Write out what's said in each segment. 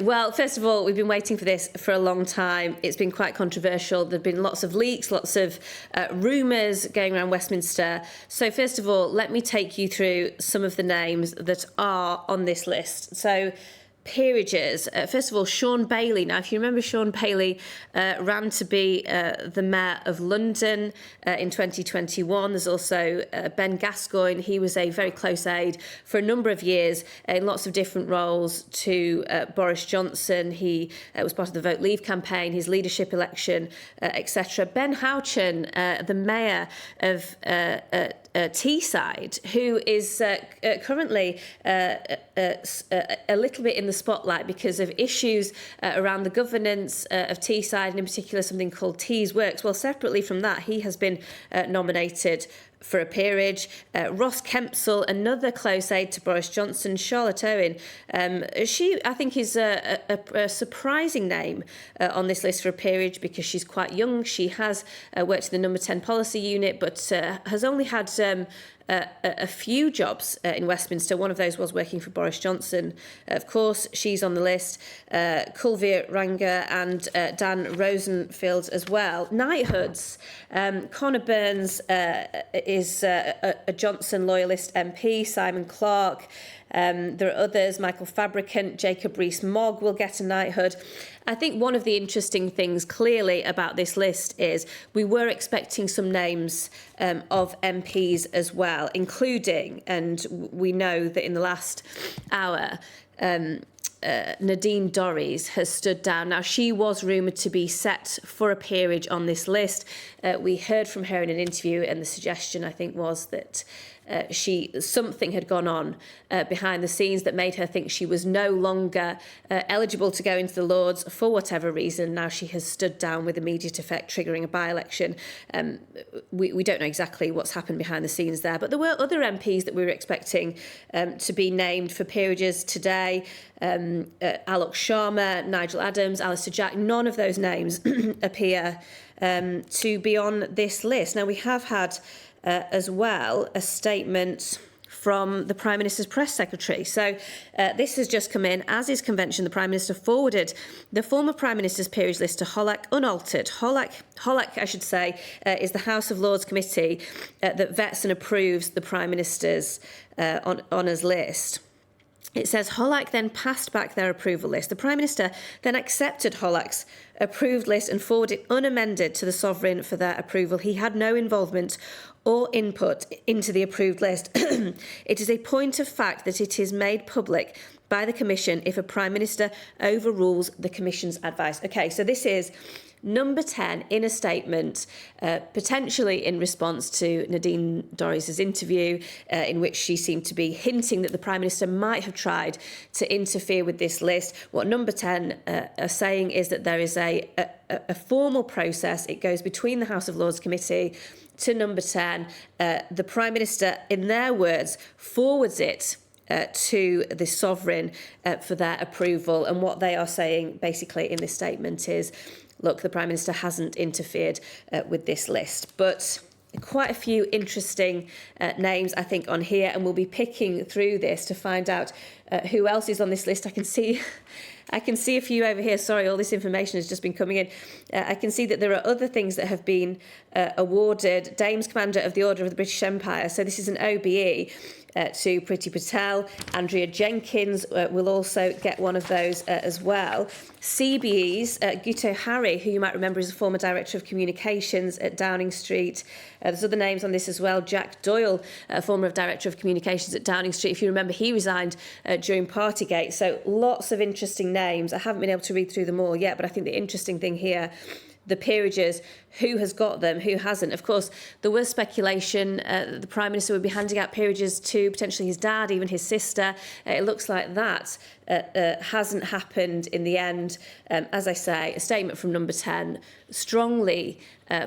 Well, first of all, we've been waiting for this for a long time. It's been quite controversial. There have been lots of leaks, lots of rumours going around Westminster. So first of all, let me take you through some of the names that are on this list. So peerages. First of all, Sean Bailey. Now, if you remember, Sean Bailey ran to be the Mayor of London in 2021. There's also Ben Gascoigne. He was a very close aide for a number of years in lots of different roles to Boris Johnson. He was part of the Vote Leave campaign, his leadership election, etc. Ben Houchen, the Mayor of Teesside, who is currently a little bit in the spotlight because of issues around the governance of Teesside, and in particular something called Tees Works. Well, separately from that, he has been nominated for a peerage. Ross Kempsell, another close aide to Boris Johnson. Charlotte Owen, she, I think, is a surprising name on this list for a peerage because she's quite young. She has worked in the Number 10 policy unit, but has only had a few jobs in Westminster. One of those was working for Boris Johnson. Of course, she's on the list. Kulveer Ranga and Dan Rosenfield as well. Knighthoods. Conor Burns is a Johnson loyalist MP. Simon Clarke. There are others. Michael Fabricant, Jacob Rees-Mogg will get a knighthood. I think one of the interesting things clearly about this list is we were expecting some names of MPs as well, including, and we know that in the last hour, Nadine Dorries has stood down. Now, she was rumoured to be set for a peerage on this list. We heard from her in an interview, and the suggestion, I think, was that something had gone on behind the scenes that made her think she was no longer eligible to go into the Lords for whatever reason. Now she has stood down with immediate effect, triggering a by-election. We don't know exactly what's happened behind the scenes there, but there were other MPs that we were expecting to be named for peerages today. Alok Sharma, Nigel Adams, Alistair Jack, none of those names appear to be on this list. Now, we have had as well a statement from the Prime Minister's press secretary. So this has just come in. As is convention, the Prime Minister forwarded the former Prime Minister's peerage list to HOLAC unaltered. HOLAC, I should say, is the House of Lords committee that vets and approves the Prime Minister's honours list. It says HOLAC then passed back their approval list. The Prime Minister then accepted HOLAC's approved list and forwarded unamended to the Sovereign for their approval. He had no involvement or input into the approved list. It is a point of fact that it is made public by the Commission if a Prime Minister overrules the Commission's advice. OK, so this is Number 10 in a statement, potentially in response to Nadine Dorries' interview, in which she seemed to be hinting that the Prime Minister might have tried to interfere with this list. What Number 10 are saying is that there is a formal process. It goes between the House of Lords Committee to Number 10. The Prime Minister, in their words, forwards it to the Sovereign for their approval. And what they are saying basically in this statement is, look, the Prime Minister hasn't interfered with this list. But quite a few interesting names, I think, on here, and we'll be picking through this to find out who else is on this list. I can see a few over here. Sorry, all this information has just been coming in. I can see that there are other things that have been awarded. Dames Commander of the Order of the British Empire. So this is an OBE. To Priti Patel. Andrea Jenkins will also get one of those as well. CBEs, Guto Harry, who you might remember is a former Director of Communications at Downing Street. There's other names on this as well. Jack Doyle, former Director of Communications at Downing Street. If you remember, he resigned during Partygate. So lots of interesting names. I haven't been able to read through them all yet, but I think the interesting thing here, the peerages, who has got them, who hasn't. Of course, there was speculation that the Prime Minister would be handing out peerages to potentially his dad, even his sister. It looks like that hasn't happened in the end. As I say, a statement from Number 10 strongly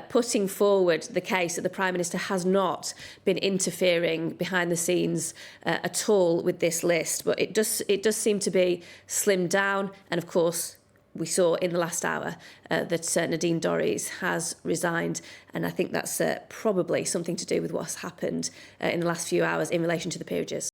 putting forward the case that the Prime Minister has not been interfering behind the scenes at all with this list. But it does seem to be slimmed down. And of course, we saw in the last hour that Nadine Dorries has resigned, and I think that's probably something to do with what's happened in the last few hours in relation to the peerages.